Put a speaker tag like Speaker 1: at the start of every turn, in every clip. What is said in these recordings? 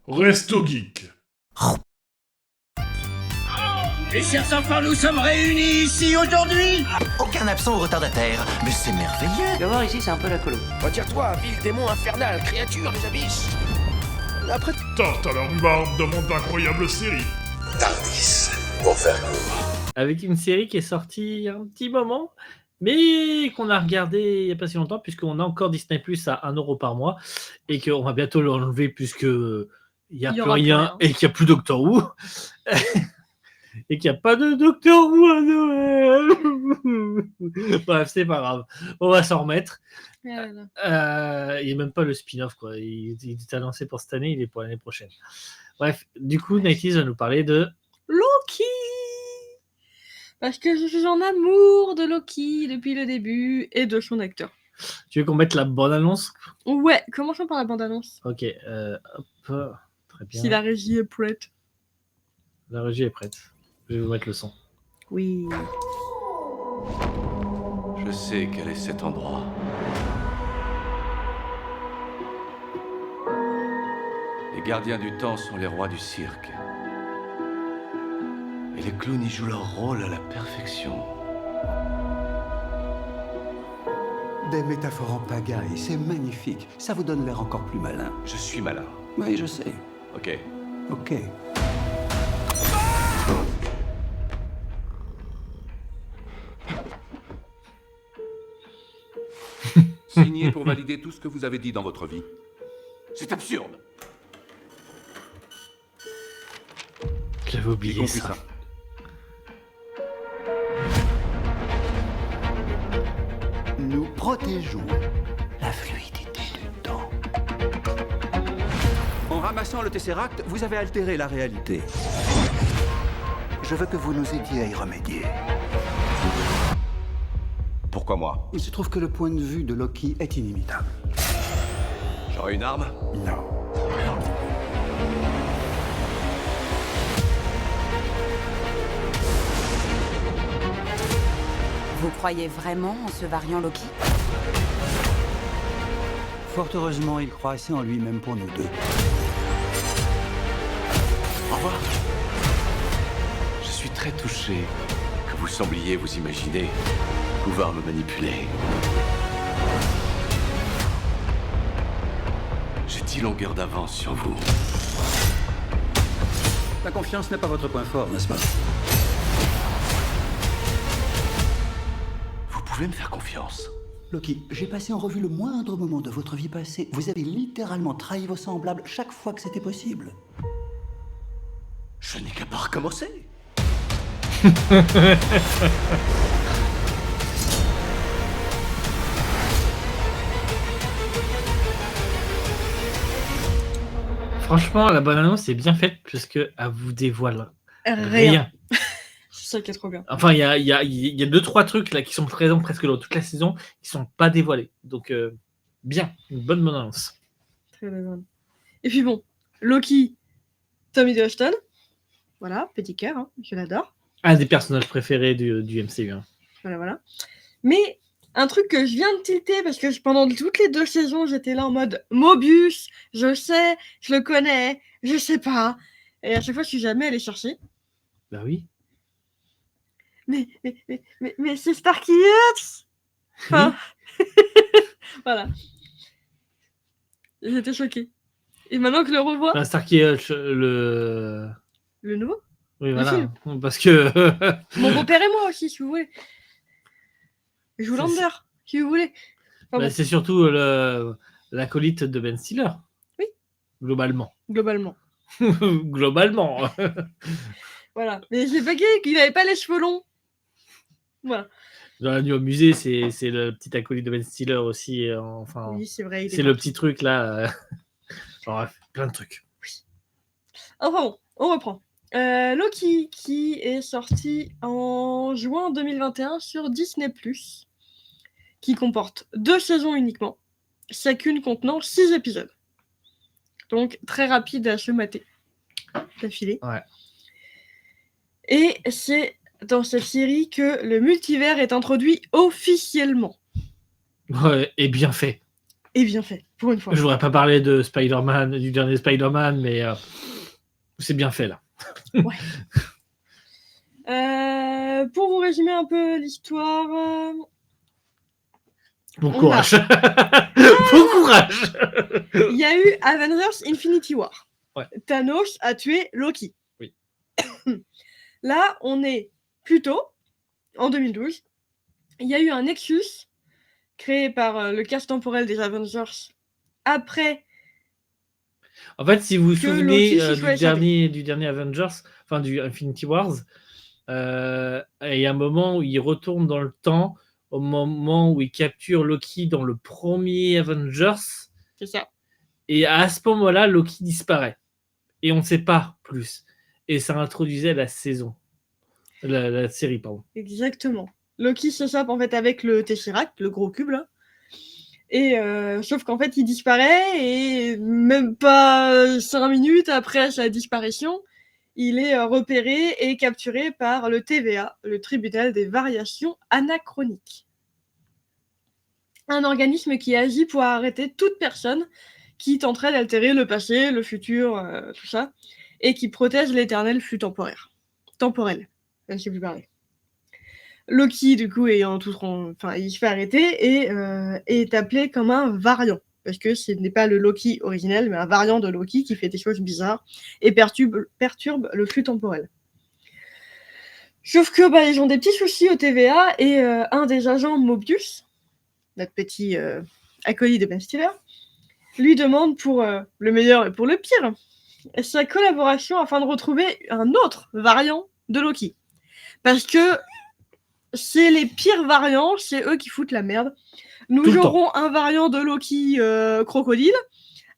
Speaker 1: Resto Geek.
Speaker 2: Mes chers enfants, nous sommes réunis ici aujourd'hui.
Speaker 3: Aucun absent ou retardataire, mais c'est merveilleux.
Speaker 4: Tu vas voir, ici, c'est un peu la colo.
Speaker 5: Retire-toi, vil démon infernal, créature des abysses. Après...
Speaker 1: Tarte à la rhubarbe demande d'incroyables séries.
Speaker 6: Tardis, pour faire court.
Speaker 7: Avec une série qui est sortie un petit moment, mais qu'on a regardé il n'y a pas si longtemps, puisqu'on a encore Disney Plus à 1€ par mois, et qu'on va bientôt l'enlever, puisque il n'y a plus rien, et qu'il n'y a plus Doctor Who. Et qu'il n'y a pas de Doctor Who à Noël. Bref, c'est pas grave. On va s'en remettre. Il n'y a même pas le spin-off, quoi. Il est annoncé pour cette année, il est pour l'année prochaine. Bref, du coup, Nighties va nous parler de
Speaker 8: Loki. Parce que je suis en amour de Loki depuis le début et de son acteur.
Speaker 7: Tu veux qu'on mette la bande-annonce ?
Speaker 8: Ouais, commençons par la bande-annonce.
Speaker 7: Ok, hop, très bien.
Speaker 8: Si la régie est prête.
Speaker 7: La régie est prête. Je vais vous mettre le son.
Speaker 8: Oui.
Speaker 6: Je sais quel est cet endroit. Les gardiens du temps sont les rois du cirque. Et les clowns y jouent leur rôle à la perfection.
Speaker 9: Des métaphores en pagaille, c'est magnifique. Ça vous donne l'air encore plus malin.
Speaker 6: Je suis malin.
Speaker 9: Oui, je sais.
Speaker 6: Ok.
Speaker 9: Ok.
Speaker 6: Signez pour valider tout ce que vous avez dit dans votre vie. C'est absurde.
Speaker 7: J'avais oublié ça.
Speaker 9: Nous protégeons la fluidité du temps. En ramassant le Tesseract, vous avez altéré la réalité. Je veux que vous nous aidiez à y remédier.
Speaker 6: Pourquoi moi?
Speaker 9: Il se trouve que le point de vue de Loki est inimitable.
Speaker 6: J'aurais une arme?
Speaker 9: Non.
Speaker 10: Vous croyez vraiment en ce variant Loki?
Speaker 9: Fort heureusement, il croit assez en lui-même pour nous deux.
Speaker 6: Au revoir. Je suis très touché que vous sembliez vous imaginer pouvoir me manipuler. J'ai 10 longueurs d'avance sur vous.
Speaker 9: La confiance n'est pas votre point fort, n'est-ce pas?
Speaker 6: Vous pouvez me faire confiance.
Speaker 9: Loki, j'ai passé en revue le moindre moment de votre vie passée. Vous avez littéralement trahi vos semblables chaque fois que c'était possible.
Speaker 6: Je n'ai qu'à pas recommencer.
Speaker 7: Franchement, la bande-annonce est bien faite puisque elle vous dévoile
Speaker 8: Rien. C'est ça qui est trop bien.
Speaker 7: Enfin, il y a 2-3 trucs là qui sont présents presque dans toute la saison qui sont pas dévoilés. Donc, bien, une bonne bande-annonce.
Speaker 8: Très bien. Et puis bon, Loki, Tom Hiddleston. Voilà, petit cœur, hein, je l'adore.
Speaker 7: Un des personnages préférés du MCU. Hein.
Speaker 8: Voilà. Mais un truc que je viens de tilter, parce que pendant toutes les 2 saisons, j'étais là en mode Mobius, je sais, je le connais, je sais pas. Et à chaque fois, je suis jamais allée chercher.
Speaker 7: Bah oui.
Speaker 8: Mais c'est Starky Hutch. Enfin, voilà. J'étais choquée. Et maintenant que je le revois...
Speaker 7: Bah, Starky Hutch, le
Speaker 8: nouveau?
Speaker 7: Oui, voilà. Parce que...
Speaker 8: Mon beau-père et moi aussi, si vous voulez. Je joue Lander, si vous voulez.
Speaker 7: Enfin, c'est surtout l'acolyte de Ben Stiller.
Speaker 8: Oui.
Speaker 7: Globalement.
Speaker 8: Globalement. Voilà. Mais j'ai pas qu'il n'avait pas les cheveux longs. Voilà.
Speaker 7: Dans La Nuit au musée, c'est le petit acolyte de Ben Stiller aussi. Enfin,
Speaker 8: oui, c'est vrai.
Speaker 7: C'est le petit truc là. Bref, plein de trucs.
Speaker 8: Oui. Enfin bon, on reprend. Loki, qui est sorti en juin 2021 sur Disney+, qui comporte 2 saisons uniquement, chacune contenant 6 épisodes. Donc, très rapide à se mater, d'affilée.
Speaker 7: Ouais.
Speaker 8: Et c'est dans cette série que le multivers est introduit officiellement.
Speaker 7: Ouais, et bien fait.
Speaker 8: et bien fait, pour une fois.
Speaker 7: Je voudrais pas parler de Spider-Man, du dernier Spider-Man, mais c'est bien fait là.
Speaker 8: Ouais. Pour vous résumer un peu l'histoire,
Speaker 7: Bon
Speaker 8: On
Speaker 7: courage. Bon courage.
Speaker 8: il y a eu Avengers Infinity War.
Speaker 7: Ouais.
Speaker 8: Thanos a tué Loki.
Speaker 7: Oui.
Speaker 8: Là, on est plutôt en 2012. Il y a eu un Nexus créé par le casse temporel des Avengers après.
Speaker 7: En fait, si vous vous
Speaker 8: Que
Speaker 7: souvenez
Speaker 8: Loki s'y soit
Speaker 7: du dernier Avengers, enfin du Infinity Wars, il y a un moment où il retourne dans le temps, au moment où il capture Loki dans le premier Avengers,
Speaker 8: C'est ça.
Speaker 7: et à ce moment-là, Loki disparaît. Et on ne sait pas plus. Et ça introduisait la saison. La série, pardon.
Speaker 8: Exactement. Loki s'échappe en fait avec le Tesseract, le gros cube là. Et sauf qu'en fait il disparaît et même pas 5 minutes après sa disparition, il est repéré et capturé par le TVA, le Tribunal des variations anachroniques. Un organisme qui agit pour arrêter toute personne qui tenterait d'altérer le passé, le futur, tout ça, et qui protège l'éternel flux temporel. Je ne sais plus parler. Loki, du coup, ayant il se fait arrêter et est appelé comme un variant. Parce que ce n'est pas le Loki originel, mais un variant de Loki qui fait des choses bizarres et perturbe le flux temporel. Sauf que ils ont des petits soucis au TVA et un des agents Mobius, notre petit acolyte de Ben Stiller, lui demande pour le meilleur et pour le pire sa collaboration afin de retrouver un autre variant de Loki. Parce que c'est les pires variants, c'est eux qui foutent la merde. Nous aurons un variant de Loki crocodile,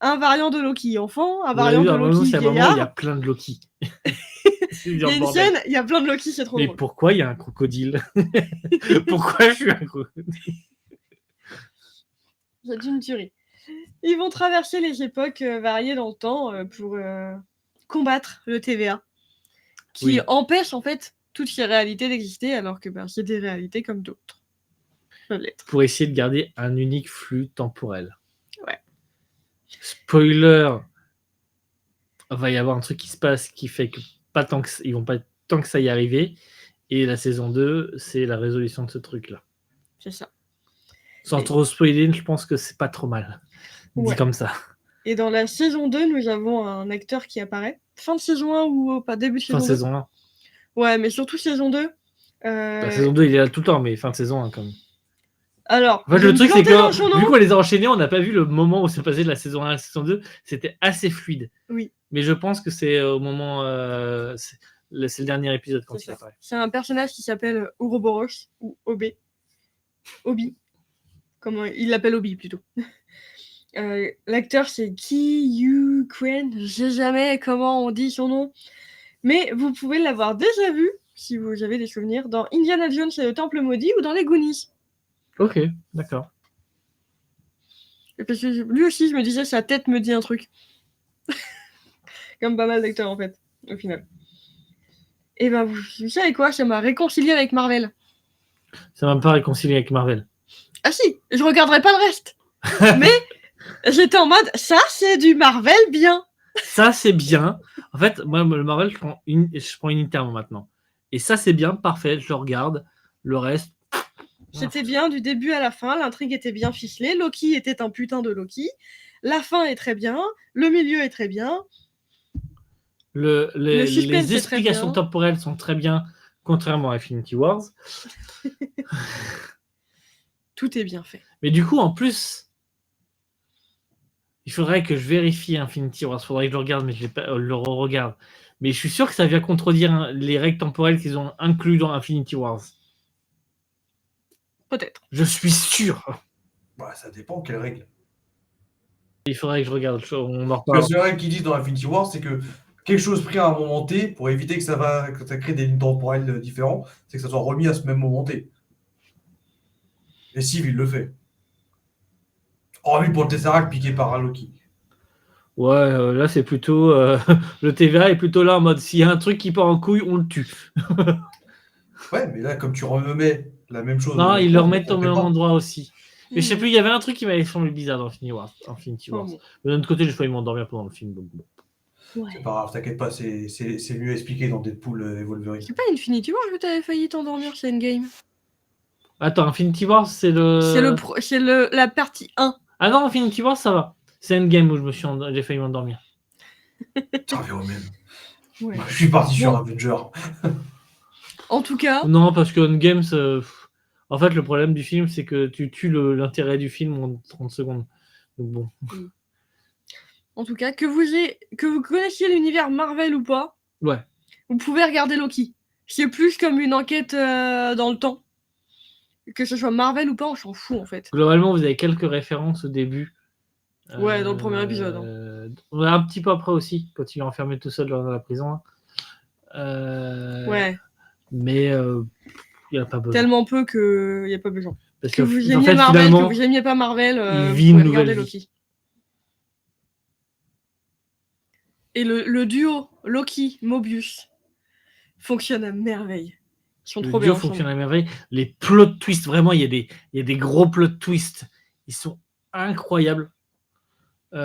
Speaker 8: un variant de Loki enfant, un variant de Loki vieillard.
Speaker 7: Il y a plein de Loki.
Speaker 8: Il y a une scène, il y a plein de Loki, c'est trop
Speaker 7: Mais
Speaker 8: drôle.
Speaker 7: pourquoi il y a un crocodile? Pourquoi je suis un crocodile?
Speaker 8: C'est une tuerie. Ils vont traverser les époques variées dans le temps pour combattre le TVA, qui empêche en fait toutes ces réalités d'exister, alors que c'est des réalités comme d'autres.
Speaker 7: Pour essayer de garder un unique flux temporel.
Speaker 8: Ouais.
Speaker 7: Spoiler, il va y avoir un truc qui se passe qui fait que ils vont pas tant que ça y arriver. Et la saison 2, c'est la résolution de ce truc-là.
Speaker 8: C'est ça.
Speaker 7: Sans trop spoiler, je pense que c'est pas trop mal. Dit comme ça.
Speaker 8: Et dans la saison 2, nous avons un acteur qui apparaît. Fin de saison 1 ou pas début de saison 2
Speaker 7: Fin de saison 1.
Speaker 8: Ouais, mais surtout saison 2.
Speaker 7: La saison 2, il est là tout le temps, mais fin de saison 1 quand même.
Speaker 8: Alors,
Speaker 7: En fait, le truc, c'est que vu qu'on les a enchaînés, on n'a pas vu le moment où c'est passé de la saison 1 à la saison 2. C'était assez fluide.
Speaker 8: Oui.
Speaker 7: Mais je pense que c'est au moment. C'est le dernier épisode quand il apparaît.
Speaker 8: C'est un personnage qui s'appelle Ouroboros, ou Obi. Comment il l'appelle Obi plutôt. L'acteur, c'est Ki Yu Kuen. Je sais jamais comment on dit son nom. Mais vous pouvez l'avoir déjà vu, si vous avez des souvenirs, dans Indiana Jones et le Temple Maudit ou dans les Goonies.
Speaker 7: Ok, d'accord.
Speaker 8: Parce que lui aussi, je me disais, sa tête me dit un truc. Comme pas mal d'acteurs, en fait, au final. Et vous savez quoi, ça m'a réconcilié avec Marvel.
Speaker 7: Ça m'a pas réconcilié avec Marvel.
Speaker 8: Ah si, je regarderai pas le reste. Mais j'étais en mode, ça, c'est du Marvel bien.
Speaker 7: Ça, c'est bien. En fait, moi, le Marvel, je prends Unitairement maintenant. Et ça, c'est bien, parfait, je le regarde. Le reste...
Speaker 8: C'était bien du début à la fin, l'intrigue était bien ficelée, Loki était un putain de Loki, la fin est très bien, le milieu est très bien.
Speaker 7: Les explications temporelles sont très bien, contrairement à Infinity Wars.
Speaker 8: Tout est bien fait.
Speaker 7: Mais du coup, en plus, il faudrait que je vérifie Infinity Wars. Il faudrait que je le regarde, mais je le re-regarde. Mais je suis sûr que ça vient contredire les règles temporelles qu'ils ont inclus dans Infinity Wars.
Speaker 8: Peut-être.
Speaker 7: Je suis sûr.
Speaker 4: Ça dépend quelles règles.
Speaker 7: Il faudrait que je regarde. On en reparle.
Speaker 4: Parce que les règles qu'ils disent dans Infinity War, c'est que quelque chose pris à un moment T, pour éviter que ça crée des lignes temporelles différentes, c'est que ça soit remis à ce même moment T. Et Steve, il le fait. Hormis pour le Tesseract piqué par Loki.
Speaker 7: Ouais, là c'est plutôt... le TVA est plutôt là en mode s'il y a un truc qui part en couille, on le tue.
Speaker 4: Ouais, mais là, comme tu remets la même chose...
Speaker 7: Non, ils le remettent au même endroit aussi. Mais je sais plus, il y avait un truc qui m'avait semblé bizarre dans Infinity Wars.
Speaker 8: Oh, bon.
Speaker 7: Mais d'un autre côté, j'ai failli m'endormir pendant le film. Donc bon.
Speaker 8: Ouais.
Speaker 4: C'est pas grave, t'inquiète pas, c'est mieux expliqué dans Deadpool et Wolverine.
Speaker 8: C'est pas Infinity War que t'avais failli t'endormir, c'est Endgame.
Speaker 7: Attends, Infinity Wars, c'est le.
Speaker 8: C'est la partie 1.
Speaker 7: Ah non, Infinity Wars, ça va. C'est Endgame où j'ai failli m'endormir.
Speaker 4: Ça revient au même.
Speaker 8: Ouais.
Speaker 4: Je suis parti sur
Speaker 8: Bon.
Speaker 4: Avenger.
Speaker 8: En tout cas,
Speaker 7: Non, parce que Endgame, en fait, le problème du film, c'est que tu tues l'intérêt du film en 30 secondes. Donc bon.
Speaker 8: que vous connaissiez l'univers Marvel ou pas,
Speaker 7: Ouais.
Speaker 8: vous pouvez regarder Loki. C'est plus comme une enquête dans le temps. Que ce soit Marvel ou pas, on s'en fout en fait.
Speaker 7: Globalement, vous avez quelques références au début.
Speaker 8: Ouais, dans le premier épisode, hein.
Speaker 7: Un petit peu après aussi, quand il est enfermé tout seul dans la prison.
Speaker 8: Ouais,
Speaker 7: Mais il n'y a pas besoin.
Speaker 8: tellement peu qu'il n'y a pas besoin.
Speaker 7: Parce
Speaker 8: Que vous
Speaker 7: en
Speaker 8: aimiez
Speaker 7: fait,
Speaker 8: Marvel,
Speaker 7: finalement,
Speaker 8: que vous aimiez pas Marvel,
Speaker 7: il
Speaker 8: vous
Speaker 7: vit une
Speaker 8: pouvez
Speaker 7: nouvelle
Speaker 8: regarder
Speaker 7: vie.
Speaker 8: Loki. Et le duo Loki-Mobius fonctionne à merveille. Ils sont
Speaker 7: le
Speaker 8: trop
Speaker 7: duo
Speaker 8: bien
Speaker 7: fonctionne
Speaker 8: ensemble.
Speaker 7: à merveille. Les plot twists, vraiment, il y a des gros plot twists. Ils sont incroyables. Que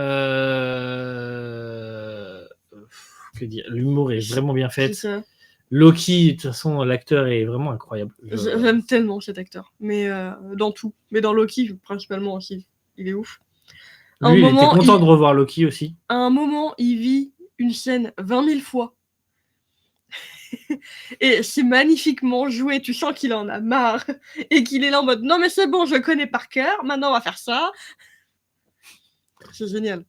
Speaker 7: dire, l'humour est vraiment bien
Speaker 8: C'est
Speaker 7: fait.
Speaker 8: ça.
Speaker 7: Loki, de toute façon, l'acteur est vraiment incroyable.
Speaker 8: J'aime tellement cet acteur. Mais dans tout. Mais dans Loki, principalement aussi. Il est ouf. À un
Speaker 7: Lui, il était
Speaker 8: moment,
Speaker 7: content
Speaker 8: il-
Speaker 7: de revoir Loki aussi.
Speaker 8: À un moment, il vit une scène 20 000 fois. Et c'est magnifiquement joué. Tu sens qu'il en a marre. Et qu'il est là en mode non, mais c'est bon, je connais par cœur. Maintenant, on va faire ça. C'est génial.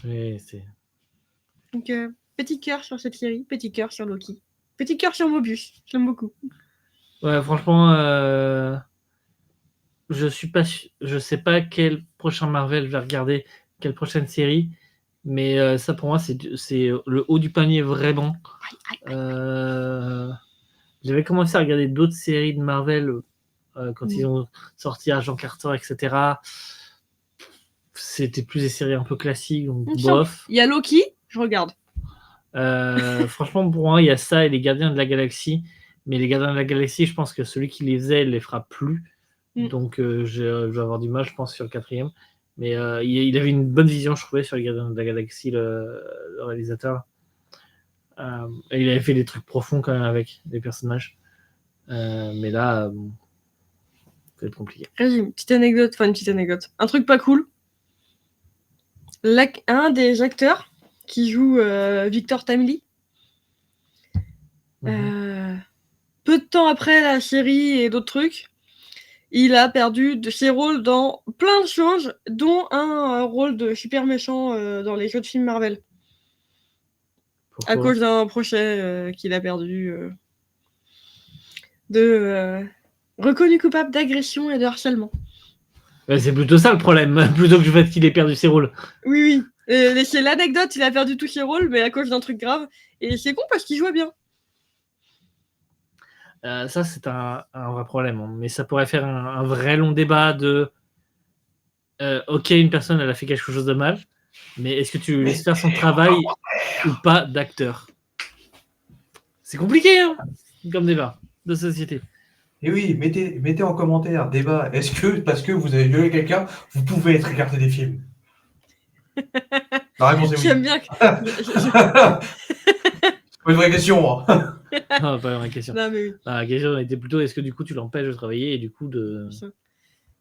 Speaker 7: Ouais, c'est...
Speaker 8: Donc, petit cœur sur cette série. Petit cœur sur Loki. Petit cœur sur Mobius. J'aime beaucoup.
Speaker 7: Ouais, franchement, je sais pas quel prochain Marvel je vais regarder, quelle prochaine série, mais ça pour moi c'est le haut du panier vraiment. J'avais commencé à regarder d'autres séries de Marvel quand ils ont sorti Agent Carter, etc. C'était plus des séries un peu classiques, donc bof.
Speaker 8: Il y a Loki, je regarde.
Speaker 7: Franchement, pour moi, il y a ça et les Gardiens de la Galaxie. Mais les Gardiens de la Galaxie, je pense que celui qui les faisait, il les fera plus. Donc, je vais avoir du mal, je pense, sur le 4e. Mais il avait une bonne vision, je trouvais, sur les Gardiens de la Galaxie, le réalisateur. Et il avait fait des trucs profonds quand même avec les personnages. Mais là, ça va être compliqué.
Speaker 8: Vas-y, une petite anecdote. Un truc pas cool. Un des acteurs qui joue Victor Timely, peu de temps après la série et d'autres trucs, il a perdu de ses rôles dans plein de choses, dont un rôle de super méchant dans les jeux de films Marvel.
Speaker 7: Pourquoi ?
Speaker 8: À cause d'un procès qu'il a perdu reconnu coupable d'agression et de harcèlement.
Speaker 7: C'est plutôt ça le problème, plutôt que le fait qu'il ait perdu ses rôles.
Speaker 8: Oui. C'est l'anecdote, il a perdu tous ses rôles, mais à cause d'un truc grave. Et c'est con parce qu'il jouait bien.
Speaker 7: Ça, c'est un vrai problème. Hein. Mais ça pourrait faire un vrai long débat de ok, une personne, elle a fait quelque chose de mal, mais est-ce que tu laisses faire son travail ou pas d'acteur? C'est compliqué, hein, comme débat de société.
Speaker 4: Et oui, mettez en commentaire, débat. Est-ce que, parce que vous avez violé quelqu'un, vous pouvez être écarté des films? La réponse est oui.
Speaker 8: J'aime bien que...
Speaker 4: C'est pas une vraie question. Hein.
Speaker 7: Non, pas une question.
Speaker 8: Non, mais oui.
Speaker 7: La question était plutôt est-ce que du coup tu l'empêches de travailler et du coup de.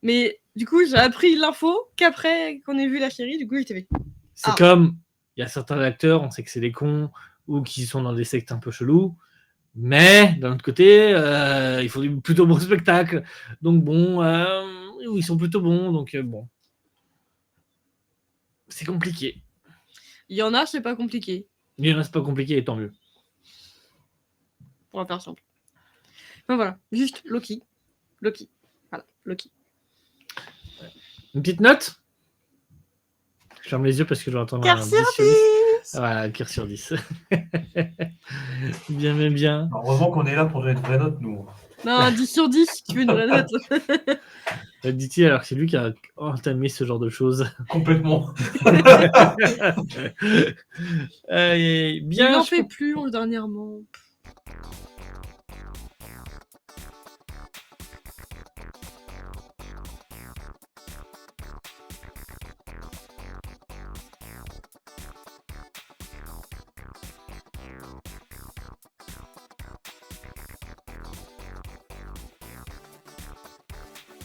Speaker 8: Mais du coup, j'ai appris l'info qu'après qu'on ait vu la série, du coup, j'étais fait.
Speaker 7: C'est comme il y a certains acteurs, on sait que c'est des cons ou qui sont dans des sectes un peu chelous, mais d'un autre côté, ils font du plutôt bon spectacle. Donc bon, ils sont plutôt bons, donc bon. C'est compliqué.
Speaker 8: Il y en a, c'est pas compliqué.
Speaker 7: Il y en a, c'est pas compliqué, et tant mieux.
Speaker 8: On va faire simple. Ben voilà, juste Loki. Voilà, Loki.
Speaker 7: Une petite note? Je ferme les yeux parce que je vais entendre
Speaker 8: Cœur
Speaker 7: un
Speaker 8: sur
Speaker 7: 10 sur
Speaker 8: 10.
Speaker 7: 10. Voilà, cœur sur 10. Bien, mais bien.
Speaker 4: Heureusement qu'on est là pour donner de vraies notes, nous.
Speaker 8: Non, 10 sur 10, si tu veux une vraie note.
Speaker 7: Dit-il alors que c'est lui qui a entamé ce genre de choses.
Speaker 4: Complètement.
Speaker 8: Il
Speaker 7: Bien.
Speaker 8: n'en fait plus dernièrement.